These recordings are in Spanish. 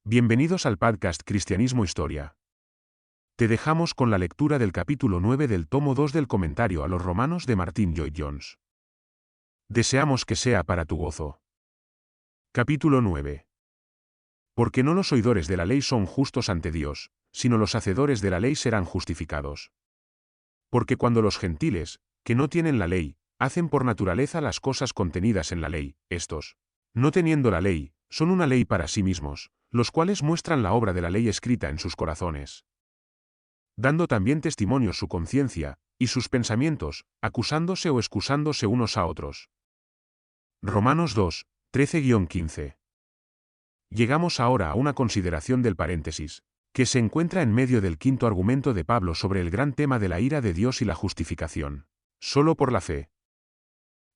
Bienvenidos al podcast Cristianismo Historia. Te dejamos con la lectura del capítulo 9 del tomo 2 del comentario a los Romanos de Martyn Lloyd-Jones. Deseamos que sea para tu gozo. Capítulo 9. Porque no los oidores de la ley son justos ante Dios, sino los hacedores de la ley serán justificados. Porque cuando los gentiles, que no tienen la ley, hacen por naturaleza las cosas contenidas en la ley, estos, no teniendo la ley, son una ley para sí mismos, los cuales muestran la obra de la ley escrita en sus corazones. Dando también testimonio su conciencia, y sus pensamientos, acusándose o excusándose unos a otros. Romanos 2, 13-15. Llegamos ahora a una consideración del paréntesis, que se encuentra en medio del quinto argumento de Pablo sobre el gran tema de la ira de Dios y la justificación, solo por la fe.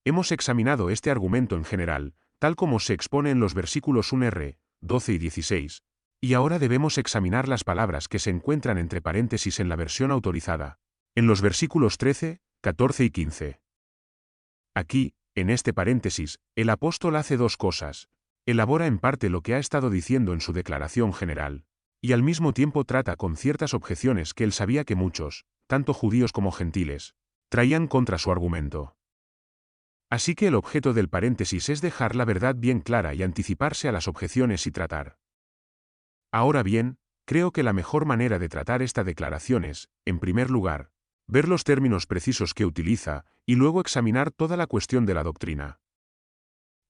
Hemos examinado este argumento en general, tal como se expone en los versículos 1r, 12 y 16, y ahora debemos examinar las palabras que se encuentran entre paréntesis en la versión autorizada, en los versículos 13, 14 y 15. Aquí, en este paréntesis, el apóstol hace dos cosas: elabora en parte lo que ha estado diciendo en su declaración general, y al mismo tiempo trata con ciertas objeciones que él sabía que muchos, tanto judíos como gentiles, traían contra su argumento. Así que el objeto del paréntesis es dejar la verdad bien clara y anticiparse a las objeciones y tratar. Ahora bien, creo que la mejor manera de tratar esta declaración es, en primer lugar, ver los términos precisos que utiliza, y luego examinar toda la cuestión de la doctrina.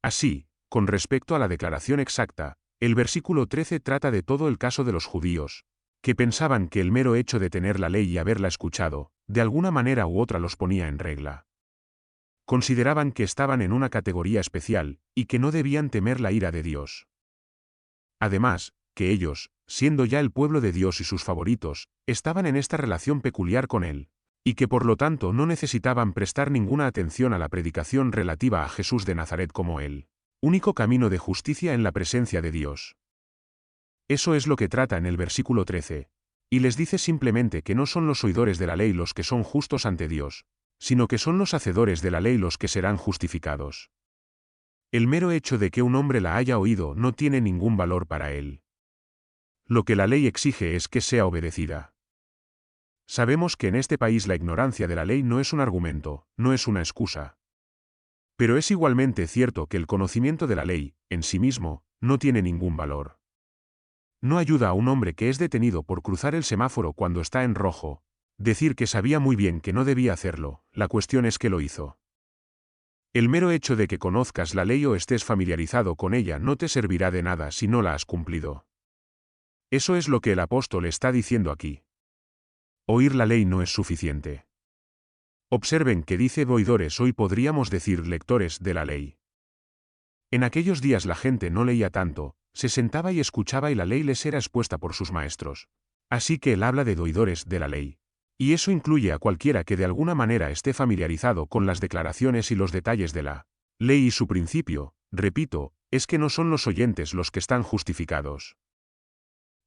Así, con respecto a la declaración exacta, el versículo 13 trata de todo el caso de los judíos, que pensaban que el mero hecho de tener la ley y haberla escuchado, de alguna manera u otra los ponía en regla. Consideraban que estaban en una categoría especial, y que no debían temer la ira de Dios. Además, que ellos, siendo ya el pueblo de Dios y sus favoritos, estaban en esta relación peculiar con Él, y que por lo tanto no necesitaban prestar ninguna atención a la predicación relativa a Jesús de Nazaret como el único camino de justicia en la presencia de Dios. Eso es lo que trata en el versículo 13, y les dice simplemente que no son los oidores de la ley los que son justos ante Dios, sino que son los hacedores de la ley los que serán justificados. El mero hecho de que un hombre la haya oído no tiene ningún valor para él. Lo que la ley exige es que sea obedecida. Sabemos que en este país la ignorancia de la ley no es un argumento, no es una excusa. Pero es igualmente cierto que el conocimiento de la ley, en sí mismo, no tiene ningún valor. No ayuda a un hombre que es detenido por cruzar el semáforo cuando está en rojo, decir que sabía muy bien que no debía hacerlo, la cuestión es que lo hizo. El mero hecho de que conozcas la ley o estés familiarizado con ella no te servirá de nada si no la has cumplido. Eso es lo que el apóstol está diciendo aquí. Oír la ley no es suficiente. Observen que dice oidores, hoy podríamos decir lectores de la ley. En aquellos días la gente no leía tanto, se sentaba y escuchaba y la ley les era expuesta por sus maestros. Así que él habla de oidores de la ley. Y eso incluye a cualquiera que de alguna manera esté familiarizado con las declaraciones y los detalles de la ley y su principio, repito, es que no son los oyentes los que están justificados,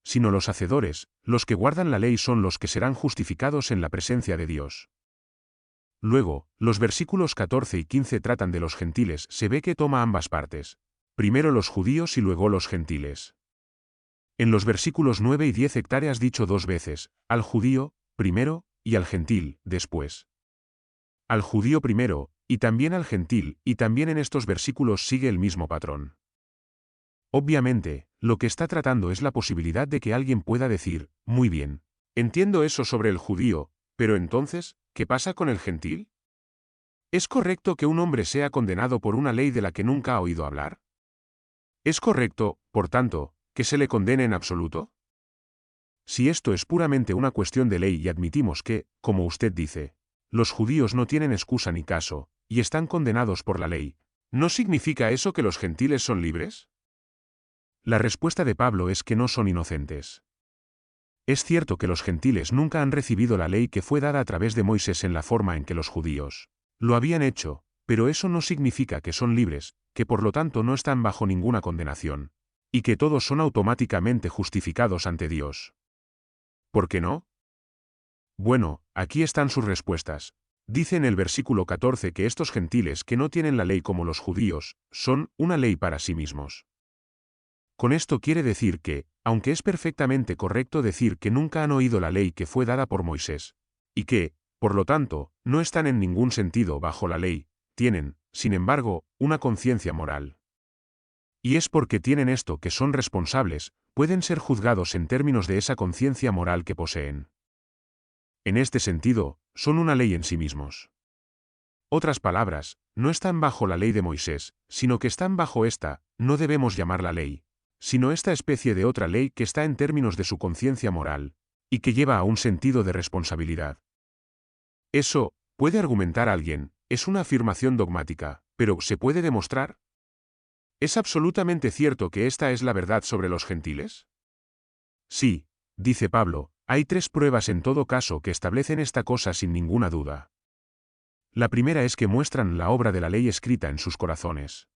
sino los hacedores, los que guardan la ley son los que serán justificados en la presencia de Dios. Luego, los versículos 14 y 15 tratan de los gentiles, se ve que toma ambas partes. Primero los judíos y luego los gentiles. En los versículos 9 y 10 has dicho dos veces, al judío, primero, y al gentil, después. Al judío primero, y también al gentil, y también en estos versículos sigue el mismo patrón. Obviamente, lo que está tratando es la posibilidad de que alguien pueda decir, muy bien, entiendo eso sobre el judío, pero entonces, ¿qué pasa con el gentil? ¿Es correcto que un hombre sea condenado por una ley de la que nunca ha oído hablar? ¿Es correcto, por tanto, que se le condene en absoluto? Si esto es puramente una cuestión de ley y admitimos que, como usted dice, los judíos no tienen excusa ni caso, y están condenados por la ley, ¿no significa eso que los gentiles son libres? La respuesta de Pablo es que no son inocentes. Es cierto que los gentiles nunca han recibido la ley que fue dada a través de Moisés en la forma en que los judíos lo habían hecho, pero eso no significa que son libres, que por lo tanto no están bajo ninguna condenación, y que todos son automáticamente justificados ante Dios. ¿Por qué no? Bueno, aquí están sus respuestas. Dice en el versículo 14 que estos gentiles que no tienen la ley como los judíos, son una ley para sí mismos. Con esto quiere decir que, aunque es perfectamente correcto decir que nunca han oído la ley que fue dada por Moisés, y que, por lo tanto, no están en ningún sentido bajo la ley, tienen, sin embargo, una conciencia moral. Y es porque tienen esto que son responsables, pueden ser juzgados en términos de esa conciencia moral que poseen. En este sentido, son una ley en sí mismos. Otras palabras, no están bajo la ley de Moisés, sino que están bajo esta, no debemos llamarla ley, sino esta especie de otra ley que está en términos de su conciencia moral, y que lleva a un sentido de responsabilidad. Eso, puede argumentar alguien, es una afirmación dogmática, pero ¿se puede demostrar? ¿Es absolutamente cierto que esta es la verdad sobre los gentiles? Sí, dice Pablo, hay 3 pruebas en todo caso que establecen esta cosa sin ninguna duda. La primera es que muestran la obra de la ley escrita en sus corazones.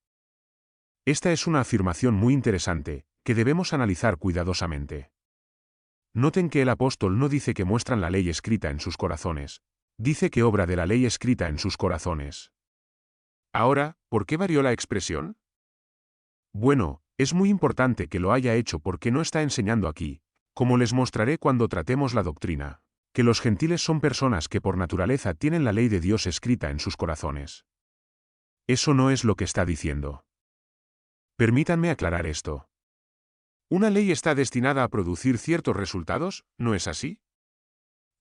Esta es una afirmación muy interesante, que debemos analizar cuidadosamente. Noten que el apóstol no dice que muestran la ley escrita en sus corazones, dice que obra de la ley escrita en sus corazones. Ahora, ¿por qué varió la expresión? Bueno, es muy importante que lo haya hecho porque no está enseñando aquí, como les mostraré cuando tratemos la doctrina, que los gentiles son personas que por naturaleza tienen la ley de Dios escrita en sus corazones. Eso no es lo que está diciendo. Permítanme aclarar esto. ¿Una ley está destinada a producir ciertos resultados, no es así?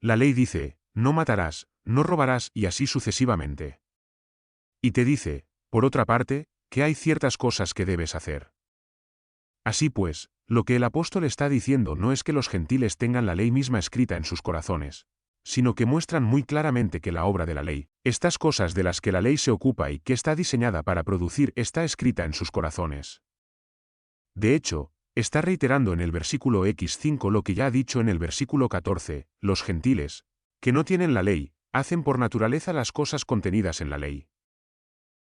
La ley dice, no matarás, no robarás y así sucesivamente. Y te dice, por otra parte, que hay ciertas cosas que debes hacer. Así pues, lo que el apóstol está diciendo no es que los gentiles tengan la ley misma escrita en sus corazones, sino que muestran muy claramente que la obra de la ley, estas cosas de las que la ley se ocupa y que está diseñada para producir, está escrita en sus corazones. De hecho, está reiterando en el versículo X5 lo que ya ha dicho en el versículo 14, los gentiles, que no tienen la ley, hacen por naturaleza las cosas contenidas en la ley.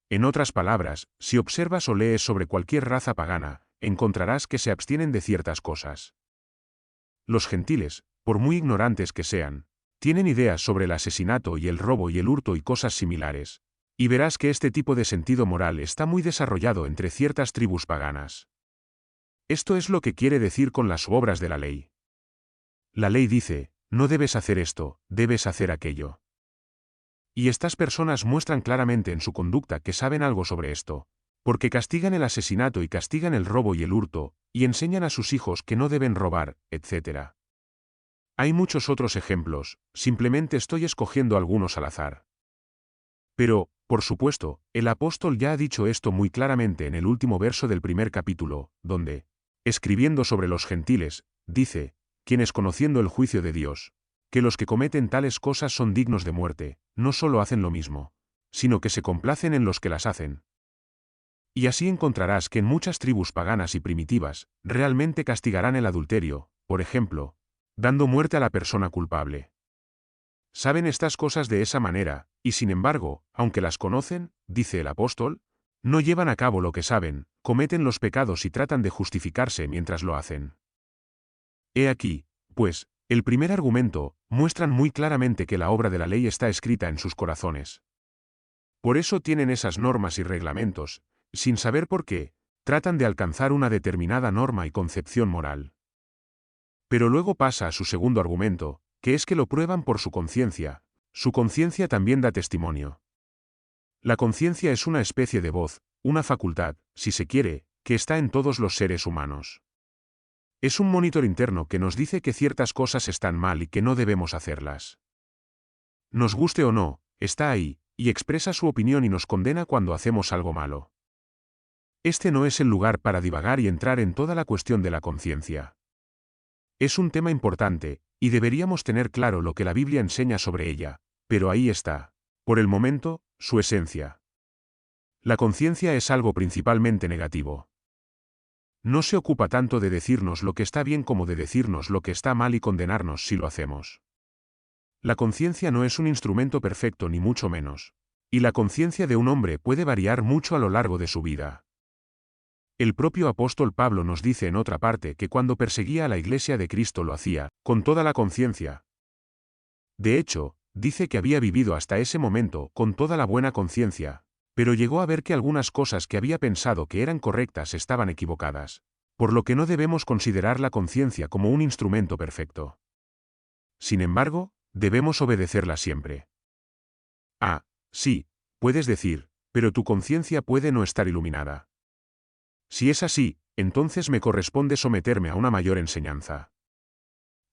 En otras palabras, si observas o lees sobre cualquier raza pagana, encontrarás que se abstienen de ciertas cosas. Los gentiles, por muy ignorantes que sean, tienen ideas sobre el asesinato y el robo y el hurto y cosas similares, y verás que este tipo de sentido moral está muy desarrollado entre ciertas tribus paganas. Esto es lo que quiere decir con las obras de la ley. La ley dice, no debes hacer esto, debes hacer aquello. Y estas personas muestran claramente en su conducta que saben algo sobre esto, porque castigan el asesinato y castigan el robo y el hurto, y enseñan a sus hijos que no deben robar, etc. Hay muchos otros ejemplos, simplemente estoy escogiendo algunos al azar. Pero, por supuesto, el apóstol ya ha dicho esto muy claramente en el último verso del primer capítulo, donde, escribiendo sobre los gentiles, dice, quienes conociendo el juicio de Dios, que los que cometen tales cosas son dignos de muerte, no solo hacen lo mismo, sino que se complacen en los que las hacen. Y así encontrarás que en muchas tribus paganas y primitivas, realmente castigarán el adulterio, por ejemplo, dando muerte a la persona culpable. Saben estas cosas de esa manera, y sin embargo, aunque las conocen, dice el apóstol, no llevan a cabo lo que saben, cometen los pecados y tratan de justificarse mientras lo hacen. He aquí, pues, el primer argumento, muestran muy claramente que la obra de la ley está escrita en sus corazones. Por eso tienen esas normas y reglamentos, sin saber por qué, tratan de alcanzar una determinada norma y concepción moral. Pero luego pasa a su segundo argumento, que es que lo prueban por su conciencia también da testimonio. La conciencia es una especie de voz, una facultad, si se quiere, que está en todos los seres humanos. Es un monitor interno que nos dice que ciertas cosas están mal y que no debemos hacerlas. Nos guste o no, está ahí, y expresa su opinión y nos condena cuando hacemos algo malo. Este no es el lugar para divagar y entrar en toda la cuestión de la conciencia. Es un tema importante, y deberíamos tener claro lo que la Biblia enseña sobre ella, pero ahí está, por el momento, su esencia. La conciencia es algo principalmente negativo. No se ocupa tanto de decirnos lo que está bien como de decirnos lo que está mal y condenarnos si lo hacemos. La conciencia no es un instrumento perfecto ni mucho menos, y la conciencia de un hombre puede variar mucho a lo largo de su vida. El propio apóstol Pablo nos dice en otra parte que cuando perseguía a la Iglesia de Cristo lo hacía, con toda la conciencia. De hecho, dice que había vivido hasta ese momento con toda la buena conciencia, pero llegó a ver que algunas cosas que había pensado que eran correctas estaban equivocadas, por lo que no debemos considerar la conciencia como un instrumento perfecto. Sin embargo, debemos obedecerla siempre. Sí, puedes decir, pero tu conciencia puede no estar iluminada. Si es así, entonces me corresponde someterme a una mayor enseñanza.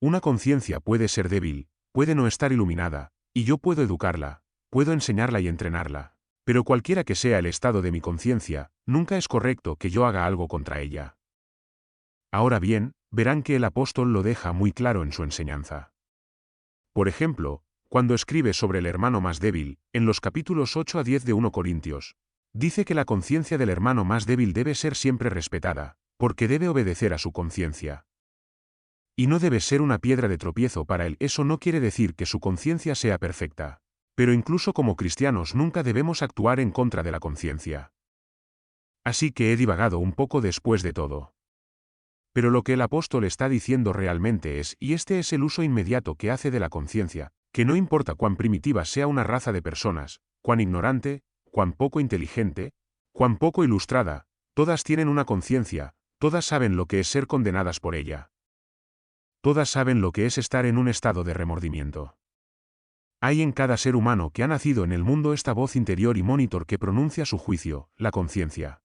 Una conciencia puede ser débil, puede no estar iluminada, y yo puedo educarla, puedo enseñarla y entrenarla. Pero cualquiera que sea el estado de mi conciencia, nunca es correcto que yo haga algo contra ella. Ahora bien, verán que el apóstol lo deja muy claro en su enseñanza. Por ejemplo, cuando escribe sobre el hermano más débil, en los capítulos 8 a 10 de 1 Corintios, dice que la conciencia del hermano más débil debe ser siempre respetada, porque debe obedecer a su conciencia. Y no debe ser una piedra de tropiezo para él. Eso no quiere decir que su conciencia sea perfecta. Pero incluso como cristianos nunca debemos actuar en contra de la conciencia. Así que he divagado un poco después de todo. Pero lo que el apóstol está diciendo realmente es, y este es el uso inmediato que hace de la conciencia, que no importa cuán primitiva sea una raza de personas, cuán ignorante, cuán poco inteligente, cuán poco ilustrada, todas tienen una conciencia, todas saben lo que es ser condenadas por ella. Todas saben lo que es estar en un estado de remordimiento. Hay en cada ser humano que ha nacido en el mundo esta voz interior y monitor que pronuncia su juicio, la conciencia.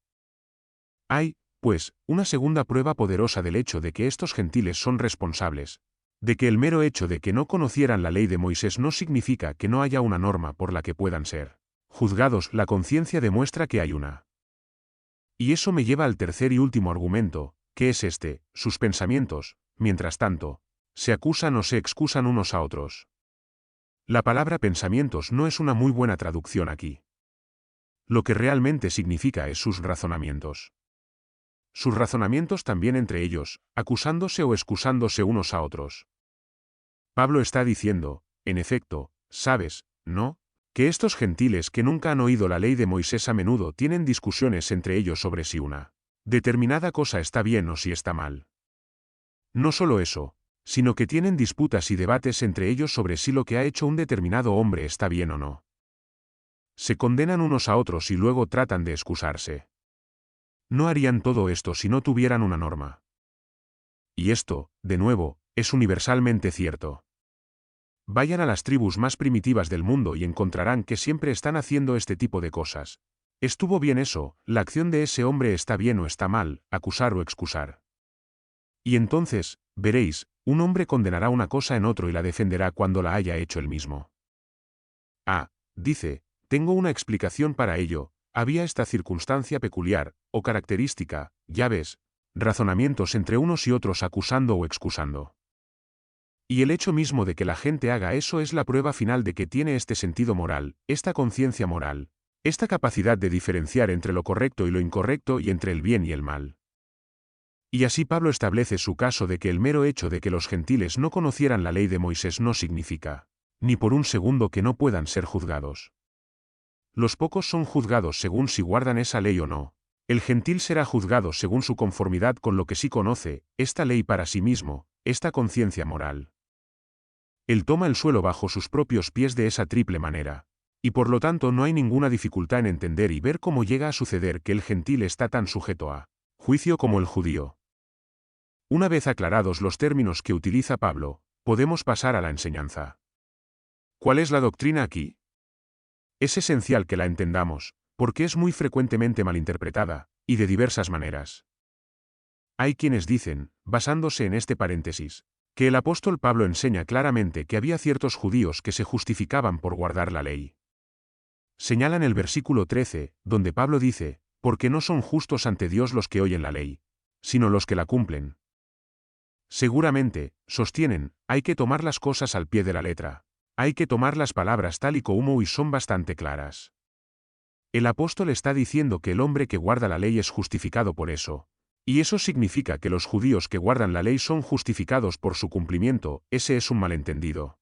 Hay, pues, una segunda prueba poderosa del hecho de que estos gentiles son responsables, de que el mero hecho de que no conocieran la ley de Moisés no significa que no haya una norma por la que puedan ser juzgados. La conciencia demuestra que hay una. Y eso me lleva al tercer y último argumento, que es este: sus pensamientos, mientras tanto, se acusan o se excusan unos a otros. La palabra pensamientos no es una muy buena traducción aquí. Lo que realmente significa es sus razonamientos. Sus razonamientos también entre ellos, acusándose o excusándose unos a otros. Pablo está diciendo, en efecto, sabes, ¿no?, que estos gentiles que nunca han oído la ley de Moisés a menudo tienen discusiones entre ellos sobre si una determinada cosa está bien o si está mal. No solo eso, sino que tienen disputas y debates entre ellos sobre si lo que ha hecho un determinado hombre está bien o no. Se condenan unos a otros y luego tratan de excusarse. No harían todo esto si no tuvieran una norma. Y esto, de nuevo, es universalmente cierto. Vayan a las tribus más primitivas del mundo y encontrarán que siempre están haciendo este tipo de cosas. ¿Estuvo bien eso? ¿La acción de ese hombre está bien o está mal? Acusar o excusar. Y entonces, veréis, un hombre condenará una cosa en otro y la defenderá cuando la haya hecho él mismo. Dice, tengo una explicación para ello: había esta circunstancia peculiar, o característica, ya ves, razonamientos entre unos y otros acusando o excusando. Y el hecho mismo de que la gente haga eso es la prueba final de que tiene este sentido moral, esta conciencia moral, esta capacidad de diferenciar entre lo correcto y lo incorrecto y entre el bien y el mal. Y así Pablo establece su caso de que el mero hecho de que los gentiles no conocieran la ley de Moisés no significa, ni por un segundo, que no puedan ser juzgados. Los pocos son juzgados según si guardan esa ley o no. El gentil será juzgado según su conformidad con lo que sí conoce, esta ley para sí mismo, esta conciencia moral. Él toma el suelo bajo sus propios pies de esa triple manera. Y por lo tanto no hay ninguna dificultad en entender y ver cómo llega a suceder que el gentil está tan sujeto a juicio como el judío. Una vez aclarados los términos que utiliza Pablo, podemos pasar a la enseñanza. ¿Cuál es la doctrina aquí? Es esencial que la entendamos, porque es muy frecuentemente malinterpretada, y de diversas maneras. Hay quienes dicen, basándose en este paréntesis, que el apóstol Pablo enseña claramente que había ciertos judíos que se justificaban por guardar la ley. Señalan el versículo 13, donde Pablo dice, porque no son justos ante Dios los que oyen la ley, sino los que la cumplen. Seguramente, sostienen, hay que tomar las cosas al pie de la letra. Hay que tomar las palabras tal y como y son bastante claras. El apóstol está diciendo que el hombre que guarda la ley es justificado por eso. Y eso significa que los judíos que guardan la ley son justificados por su cumplimiento. Ese es un malentendido.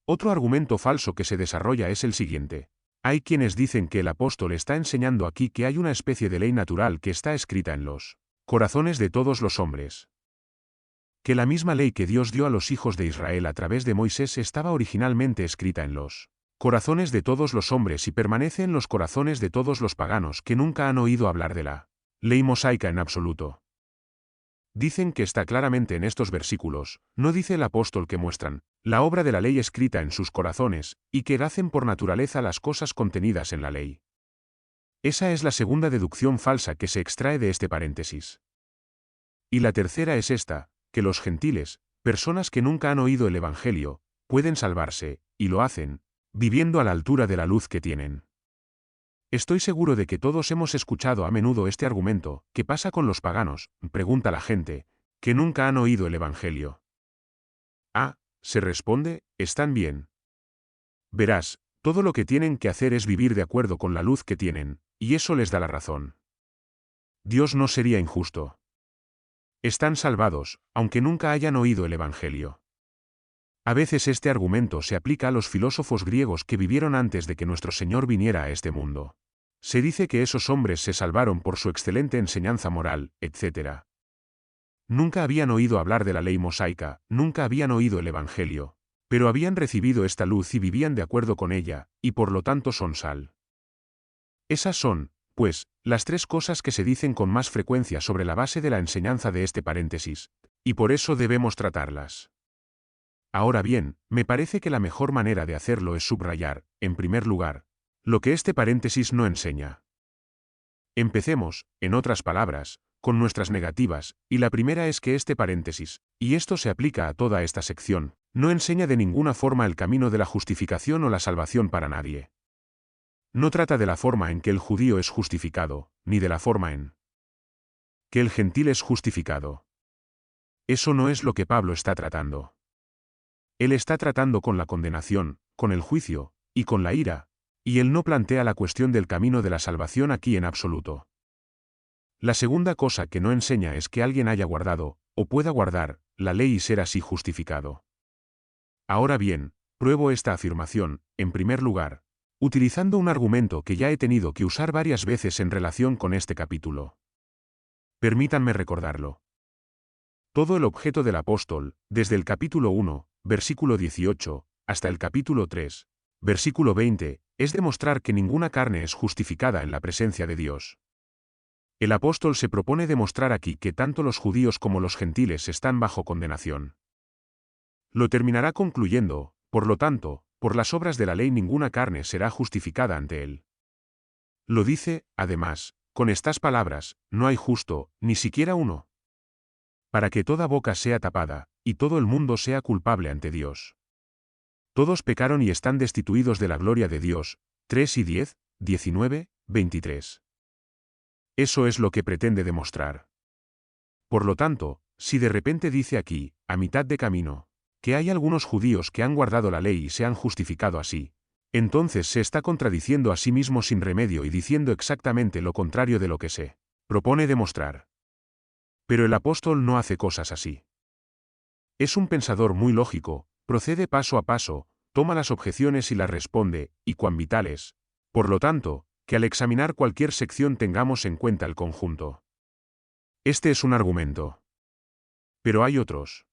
Otro argumento falso que se desarrolla es el siguiente. Hay quienes dicen que el apóstol está enseñando aquí que hay una especie de ley natural que está escrita en los corazones de todos los hombres. Que la misma ley que Dios dio a los hijos de Israel a través de Moisés estaba originalmente escrita en los corazones de todos los hombres y permanece en los corazones de todos los paganos que nunca han oído hablar de la ley mosaica en absoluto. Dicen que está claramente en estos versículos, no dice el apóstol que muestran la obra de la ley escrita en sus corazones, y que hacen por naturaleza las cosas contenidas en la ley. Esa es la segunda deducción falsa que se extrae de este paréntesis. Y la tercera es esta, que los gentiles, personas que nunca han oído el Evangelio, pueden salvarse, y lo hacen, viviendo a la altura de la luz que tienen. Estoy seguro de que todos hemos escuchado a menudo este argumento: ¿qué pasa con los paganos?, pregunta la gente, que nunca han oído el Evangelio. Se responde, están bien. Verás, todo lo que tienen que hacer es vivir de acuerdo con la luz que tienen, y eso les da la razón. Dios no sería injusto. Están salvados, aunque nunca hayan oído el Evangelio. A veces este argumento se aplica a los filósofos griegos que vivieron antes de que nuestro Señor viniera a este mundo. Se dice que esos hombres se salvaron por su excelente enseñanza moral, etc. Nunca habían oído hablar de la ley mosaica, nunca habían oído el Evangelio, pero habían recibido esta luz y vivían de acuerdo con ella, y por lo tanto son sal. Esas son, pues, las tres cosas que se dicen con más frecuencia sobre la base de la enseñanza de este paréntesis, y por eso debemos tratarlas. Ahora bien, me parece que la mejor manera de hacerlo es subrayar, en primer lugar, lo que este paréntesis no enseña. Empecemos, en otras palabras, con nuestras negativas, y la primera es que este paréntesis, y esto se aplica a toda esta sección, no enseña de ninguna forma el camino de la justificación o la salvación para nadie. No trata de la forma en que el judío es justificado, ni de la forma en que el gentil es justificado. Eso no es lo que Pablo está tratando. Él está tratando con la condenación, con el juicio, y con la ira, y él no plantea la cuestión del camino de la salvación aquí en absoluto. La segunda cosa que no enseña es que alguien haya guardado, o pueda guardar, la ley y ser así justificado. Ahora bien, pruebo esta afirmación, en primer lugar, utilizando un argumento que ya he tenido que usar varias veces en relación con este capítulo. Permítanme recordarlo. Todo el objeto del apóstol, desde el capítulo 1, versículo 18, hasta el capítulo 3, versículo 20, es demostrar que ninguna carne es justificada en la presencia de Dios. El apóstol se propone demostrar aquí que tanto los judíos como los gentiles están bajo condenación. Lo terminará concluyendo, por lo tanto, por las obras de la ley ninguna carne será justificada ante él. Lo dice, además, con estas palabras: no hay justo, ni siquiera uno. Para que toda boca sea tapada, y todo el mundo sea culpable ante Dios. Todos pecaron y están destituidos de la gloria de Dios. 3 y 10, 19, 23. Eso es lo que pretende demostrar. Por lo tanto, si de repente dice aquí, a mitad de camino, que hay algunos judíos que han guardado la ley y se han justificado así, entonces se está contradiciendo a sí mismo sin remedio y diciendo exactamente lo contrario de lo que se propone demostrar. Pero el apóstol no hace cosas así. Es un pensador muy lógico, procede paso a paso, toma las objeciones y las responde, y cuán vitales, por lo tanto, que al examinar cualquier sección tengamos en cuenta el conjunto. Este es un argumento. Pero hay otros.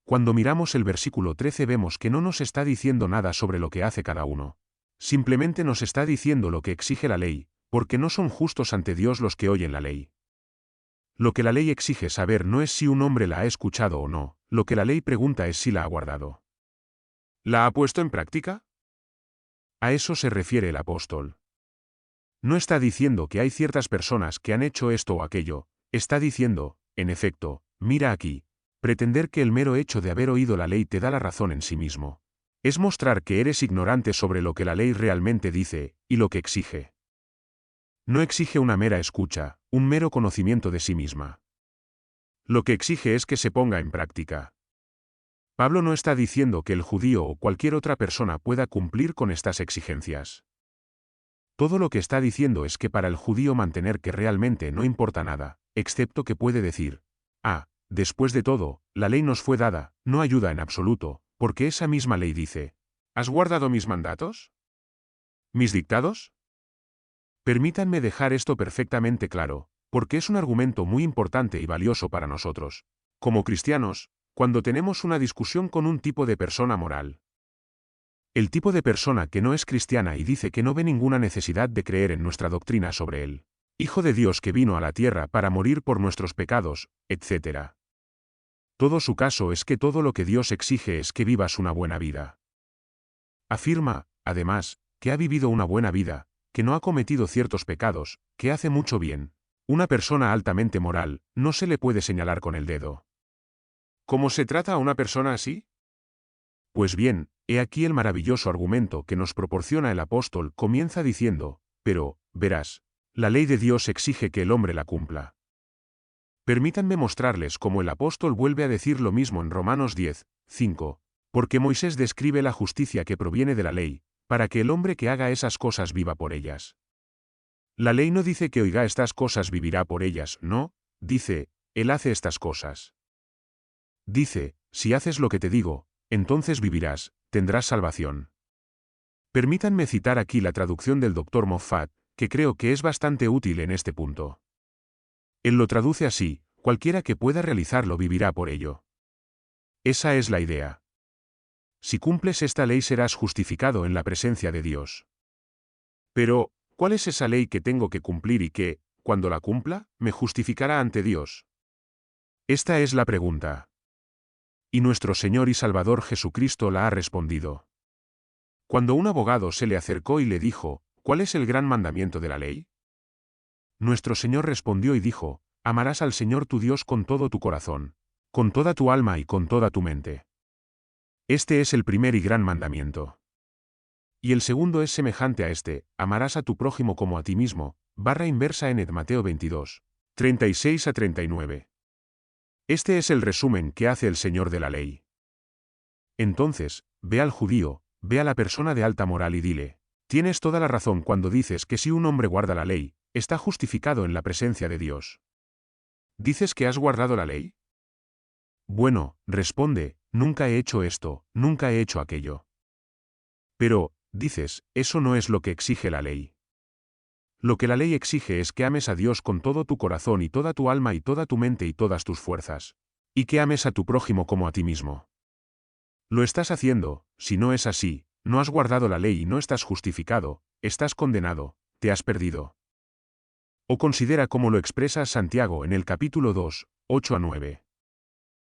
Cuando miramos el versículo 13 vemos que no nos está diciendo nada sobre lo que hace cada uno. Simplemente nos está diciendo lo que exige la ley, porque no son justos ante Dios los que oyen la ley. Lo que la ley exige saber no es si un hombre la ha escuchado o no, lo que la ley pregunta es si la ha guardado. ¿La ha puesto en práctica? A eso se refiere el apóstol. No está diciendo que hay ciertas personas que han hecho esto o aquello, está diciendo, en efecto, mira aquí, pretender que el mero hecho de haber oído la ley te da la razón en sí mismo. Es mostrar que eres ignorante sobre lo que la ley realmente dice, y lo que exige. No exige una mera escucha, un mero conocimiento de sí misma. Lo que exige es que se ponga en práctica. Pablo no está diciendo que el judío o cualquier otra persona pueda cumplir con estas exigencias. Todo lo que está diciendo es que para el judío mantener que realmente no importa nada, excepto que puede decir: después de todo, la ley nos fue dada, no ayuda en absoluto, porque esa misma ley dice: ¿has guardado mis mandatos? ¿Mis dictados? Permítanme dejar esto perfectamente claro, porque es un argumento muy importante y valioso para nosotros, como cristianos, cuando tenemos una discusión con un tipo de persona moral. El tipo de persona que no es cristiana y dice que no ve ninguna necesidad de creer en nuestra doctrina sobre él. Hijo de Dios que vino a la tierra para morir por nuestros pecados, etc. Todo su caso es que todo lo que Dios exige es que vivas una buena vida. Afirma, además, que ha vivido una buena vida, que no ha cometido ciertos pecados, que hace mucho bien. Una persona altamente moral, no se le puede señalar con el dedo. ¿Cómo se trata a una persona así? Pues bien, he aquí el maravilloso argumento que nos proporciona el apóstol. Comienza diciendo, pero, verás, la ley de Dios exige que el hombre la cumpla. Permítanme mostrarles cómo el apóstol vuelve a decir lo mismo en Romanos 10, 5, porque Moisés describe la justicia que proviene de la ley, para que el hombre que haga esas cosas viva por ellas. La ley no dice que oiga estas cosas vivirá por ellas, no, dice, él hace estas cosas. Dice, si haces lo que te digo, entonces vivirás, tendrás salvación. Permítanme citar aquí la traducción del Dr. Moffat, que creo que es bastante útil en este punto. Él lo traduce así, cualquiera que pueda realizarlo vivirá por ello. Esa es la idea. Si cumples esta ley serás justificado en la presencia de Dios. Pero, ¿cuál es esa ley que tengo que cumplir y que, cuando la cumpla, me justificará ante Dios? Esta es la pregunta. Y nuestro Señor y Salvador Jesucristo la ha respondido. Cuando un abogado se le acercó y le dijo, ¿cuál es el gran mandamiento de la ley? Nuestro Señor respondió y dijo, amarás al Señor tu Dios con todo tu corazón, con toda tu alma y con toda tu mente. Este es el primer y gran mandamiento. Y el segundo es semejante a este, amarás a tu prójimo como a ti mismo, barra inversa en Mateo 22, 36 a 39. Este es el resumen que hace el Señor de la ley. Entonces, ve al judío, ve a la persona de alta moral y dile, tienes toda la razón cuando dices que si un hombre guarda la ley, está justificado en la presencia de Dios. ¿Dices que has guardado la ley? Bueno, responde, nunca he hecho esto, nunca he hecho aquello. Pero, dices, eso no es lo que exige la ley. Lo que la ley exige es que ames a Dios con todo tu corazón y toda tu alma y toda tu mente y todas tus fuerzas. Y que ames a tu prójimo como a ti mismo. Lo estás haciendo, si no es así, no has guardado la ley y no estás justificado, estás condenado, te has perdido. O considera cómo lo expresa Santiago en el capítulo 2, 8 a 9.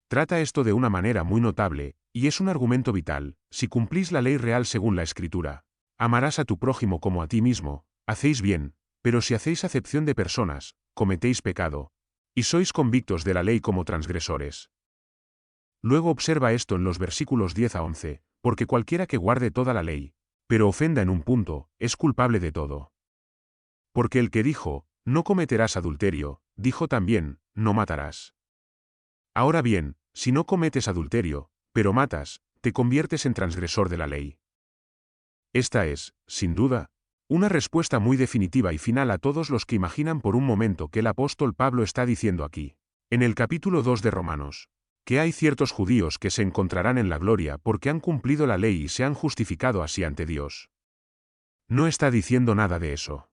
Trata esto de una manera muy notable, y es un argumento vital, si cumplís la ley real según la Escritura, amarás a tu prójimo como a ti mismo, hacéis bien, pero si hacéis acepción de personas, cometéis pecado, y sois convictos de la ley como transgresores. Luego observa esto en los versículos 10 a 11, porque cualquiera que guarde toda la ley, pero ofenda en un punto, es culpable de todo. Porque el que dijo, no cometerás adulterio, dijo también, no matarás. Ahora bien, si no cometes adulterio, pero matas, te conviertes en transgresor de la ley. Esta es, sin duda, una respuesta muy definitiva y final a todos los que imaginan por un momento que el apóstol Pablo está diciendo aquí, en el capítulo 2 de Romanos, que hay ciertos judíos que se encontrarán en la gloria porque han cumplido la ley y se han justificado así ante Dios. No está diciendo nada de eso.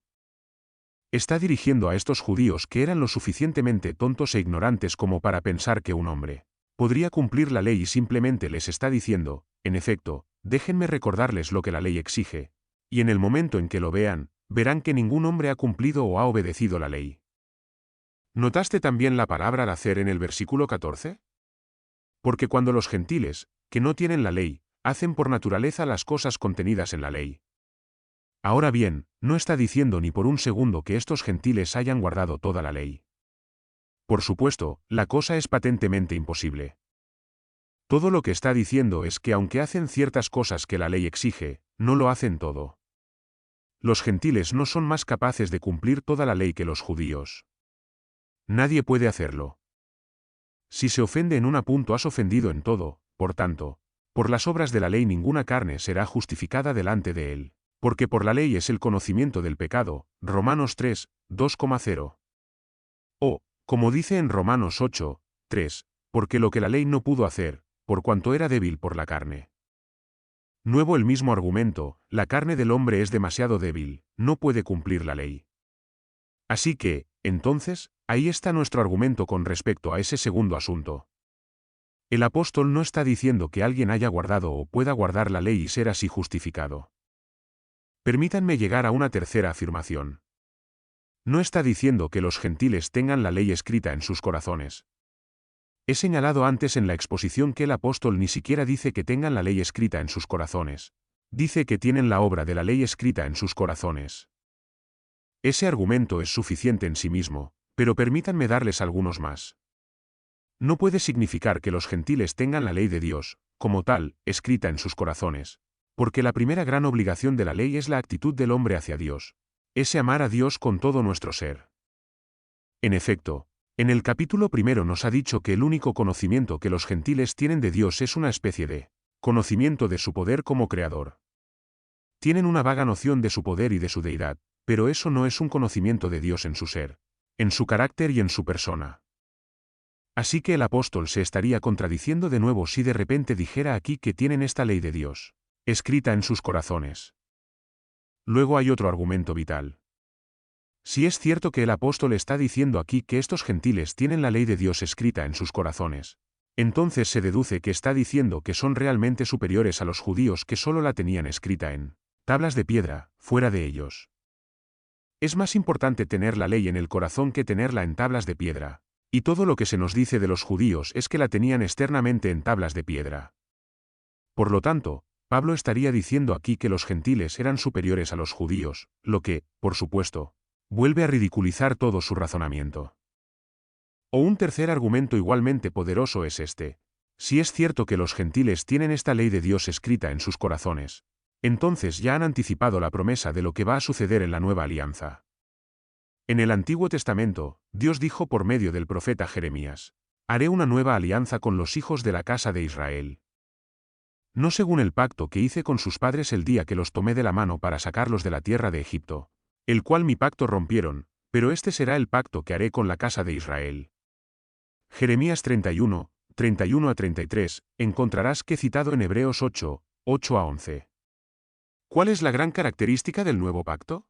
Está dirigiendo a estos judíos que eran lo suficientemente tontos e ignorantes como para pensar que un hombre podría cumplir la ley y simplemente les está diciendo, en efecto, déjenme recordarles lo que la ley exige, y en el momento en que lo vean, verán que ningún hombre ha cumplido o ha obedecido la ley. ¿Notaste también la palabra al hacer en el versículo 14? Porque cuando los gentiles, que no tienen la ley, hacen por naturaleza las cosas contenidas en la ley. Ahora bien, no está diciendo ni por un segundo que estos gentiles hayan guardado toda la ley. Por supuesto, la cosa es patentemente imposible. Todo lo que está diciendo es que aunque hacen ciertas cosas que la ley exige, no lo hacen todo. Los gentiles no son más capaces de cumplir toda la ley que los judíos. Nadie puede hacerlo. Si se ofende en un punto has ofendido en todo, por tanto, por las obras de la ley ninguna carne será justificada delante de él, porque por la ley es el conocimiento del pecado, Romanos 3, 2,0. O, como dice en Romanos 8, 3, porque lo que la ley no pudo hacer, por cuanto era débil por la carne. Nuevo el mismo argumento, la carne del hombre es demasiado débil, no puede cumplir la ley. Así que, entonces, ahí está nuestro argumento con respecto a ese segundo asunto. El apóstol no está diciendo que alguien haya guardado o pueda guardar la ley y ser así justificado. Permítanme llegar a una tercera afirmación. No está diciendo que los gentiles tengan la ley escrita en sus corazones. He señalado antes en la exposición que el apóstol ni siquiera dice que tengan la ley escrita en sus corazones. Dice que tienen la obra de la ley escrita en sus corazones. Ese argumento es suficiente en sí mismo, pero permítanme darles algunos más. No puede significar que los gentiles tengan la ley de Dios, como tal, escrita en sus corazones, porque la primera gran obligación de la ley es la actitud del hombre hacia Dios, es amar a Dios con todo nuestro ser. En efecto, en el capítulo 1 nos ha dicho que el único conocimiento que los gentiles tienen de Dios es una especie de conocimiento de su poder como creador. Tienen una vaga noción de su poder y de su deidad, pero eso no es un conocimiento de Dios en su ser, en su carácter y en su persona. Así que el apóstol se estaría contradiciendo de nuevo si de repente dijera aquí que tienen esta ley de Dios, escrita en sus corazones. Luego hay otro argumento vital. Si es cierto que el apóstol está diciendo aquí que estos gentiles tienen la ley de Dios escrita en sus corazones, entonces se deduce que está diciendo que son realmente superiores a los judíos que solo la tenían escrita en tablas de piedra, fuera de ellos. Es más importante tener la ley en el corazón que tenerla en tablas de piedra, y todo lo que se nos dice de los judíos es que la tenían externamente en tablas de piedra. Por lo tanto, Pablo estaría diciendo aquí que los gentiles eran superiores a los judíos, lo que, por supuesto, vuelve a ridiculizar todo su razonamiento. O un tercer argumento igualmente poderoso es este: si es cierto que los gentiles tienen esta ley de Dios escrita en sus corazones, entonces ya han anticipado la promesa de lo que va a suceder en la nueva alianza. En el Antiguo Testamento, Dios dijo por medio del profeta Jeremías: haré una nueva alianza con los hijos de la casa de Israel. No según el pacto que hice con sus padres el día que los tomé de la mano para sacarlos de la tierra de Egipto, el cual mi pacto rompieron, pero este será el pacto que haré con la casa de Israel. Jeremías 31, 31 a 33, encontrarás que citado en Hebreos 8, 8 a 11. ¿Cuál es la gran característica del nuevo pacto?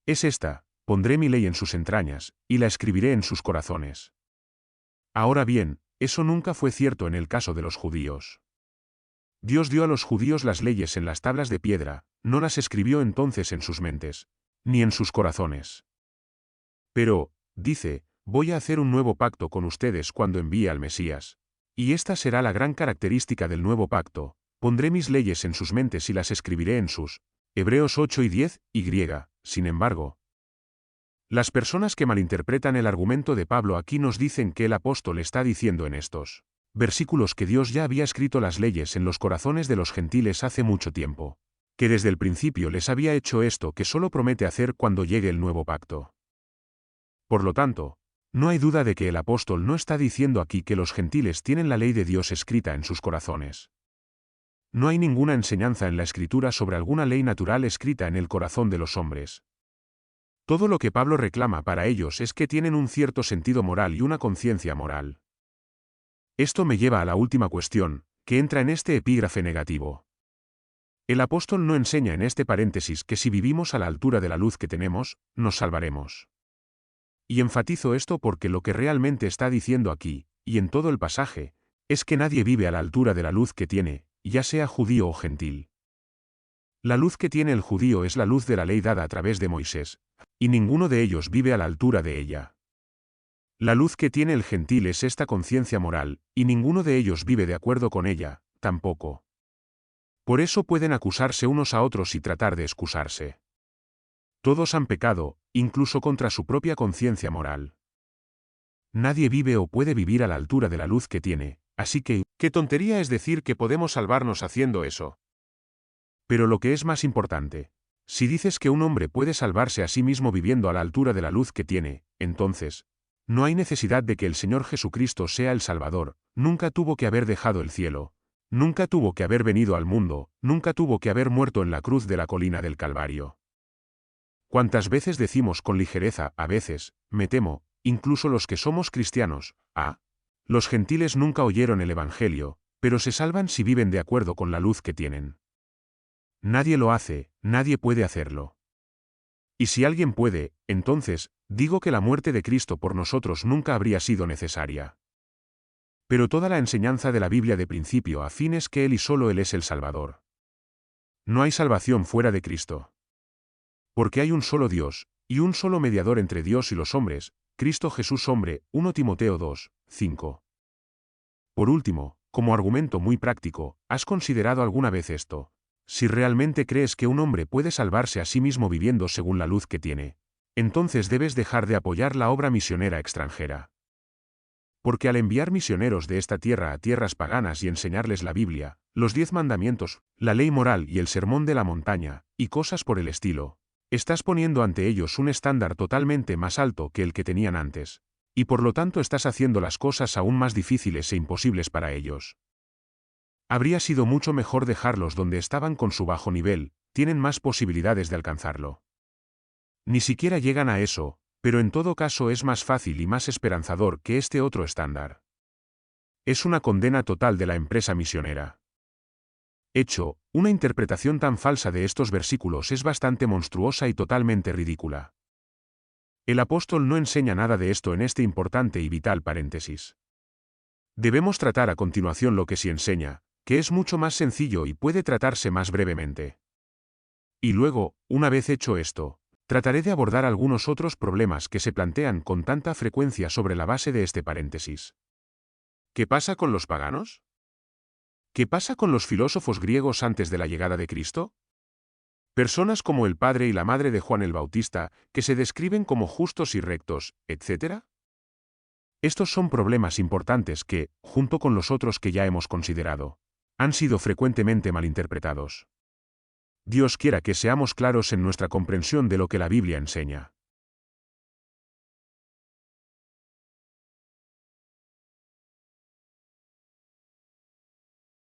Es esta: pondré mi ley en sus entrañas, y la escribiré en sus corazones. Ahora bien, eso nunca fue cierto en el caso de los judíos. Dios dio a los judíos las leyes en las tablas de piedra, no las escribió entonces en sus mentes, ni en sus corazones. Pero, dice, voy a hacer un nuevo pacto con ustedes cuando envíe al Mesías. Y esta será la gran característica del nuevo pacto: pondré mis leyes en sus mentes y las escribiré en sus. Hebreos 8 y 10, y. Sin embargo, las personas que malinterpretan el argumento de Pablo aquí nos dicen que el apóstol está diciendo en estos versículos que Dios ya había escrito las leyes en los corazones de los gentiles hace mucho tiempo, que desde el principio les había hecho esto que solo promete hacer cuando llegue el nuevo pacto. Por lo tanto, no hay duda de que el apóstol no está diciendo aquí que los gentiles tienen la ley de Dios escrita en sus corazones. No hay ninguna enseñanza en la Escritura sobre alguna ley natural escrita en el corazón de los hombres. Todo lo que Pablo reclama para ellos es que tienen un cierto sentido moral y una conciencia moral. Esto me lleva a la última cuestión, que entra en este epígrafe negativo. El apóstol no enseña en este paréntesis que si vivimos a la altura de la luz que tenemos, nos salvaremos. Y enfatizo esto porque lo que realmente está diciendo aquí, y en todo el pasaje, es que nadie vive a la altura de la luz que tiene, ya sea judío o gentil. La luz que tiene el judío es la luz de la ley dada a través de Moisés, y ninguno de ellos vive a la altura de ella. La luz que tiene el gentil es esta conciencia moral, y ninguno de ellos vive de acuerdo con ella, tampoco. Por eso pueden acusarse unos a otros y tratar de excusarse. Todos han pecado, incluso contra su propia conciencia moral. Nadie vive o puede vivir a la altura de la luz que tiene, así que, ¿qué tontería es decir que podemos salvarnos haciendo eso? Pero lo que es más importante, si dices que un hombre puede salvarse a sí mismo viviendo a la altura de la luz que tiene, entonces, no hay necesidad de que el Señor Jesucristo sea el Salvador, nunca tuvo que haber dejado el cielo, nunca tuvo que haber venido al mundo, nunca tuvo que haber muerto en la cruz de la colina del Calvario. ¿Cuántas veces decimos con ligereza, a veces, me temo, incluso los que somos cristianos, los gentiles nunca oyeron el Evangelio, pero se salvan si viven de acuerdo con la luz que tienen? Nadie lo hace, nadie puede hacerlo. Y si alguien puede, entonces, digo que la muerte de Cristo por nosotros nunca habría sido necesaria. Pero toda la enseñanza de la Biblia de principio a fin es que Él y solo Él es el Salvador. No hay salvación fuera de Cristo. Porque hay un solo Dios, y un solo mediador entre Dios y los hombres, Cristo Jesús hombre, 1 Timoteo 2, 5. Por último, como argumento muy práctico, ¿has considerado alguna vez esto? Si realmente crees que un hombre puede salvarse a sí mismo viviendo según la luz que tiene, entonces debes dejar de apoyar la obra misionera extranjera. Porque al enviar misioneros de esta tierra a tierras paganas y enseñarles la Biblia, los 10 mandamientos, la ley moral y el sermón de la montaña, y cosas por el estilo, estás poniendo ante ellos un estándar totalmente más alto que el que tenían antes, y por lo tanto estás haciendo las cosas aún más difíciles e imposibles para ellos. Habría sido mucho mejor dejarlos donde estaban con su bajo nivel, tienen más posibilidades de alcanzarlo. Ni siquiera llegan a eso, pero en todo caso es más fácil y más esperanzador que este otro estándar. Es una condena total de la empresa misionera. Hecho, una interpretación tan falsa de estos versículos es bastante monstruosa y totalmente ridícula. El apóstol no enseña nada de esto en este importante y vital paréntesis. Debemos tratar a continuación lo que sí enseña, que es mucho más sencillo y puede tratarse más brevemente. Y luego, una vez hecho esto, trataré de abordar algunos otros problemas que se plantean con tanta frecuencia sobre la base de este paréntesis. ¿Qué pasa con los paganos? ¿Qué pasa con los filósofos griegos antes de la llegada de Cristo? Personas como el padre y la madre de Juan el Bautista, que se describen como justos y rectos, etc. Estos son problemas importantes que, junto con los otros que ya hemos considerado, han sido frecuentemente malinterpretados. Dios quiera que seamos claros en nuestra comprensión de lo que la Biblia enseña.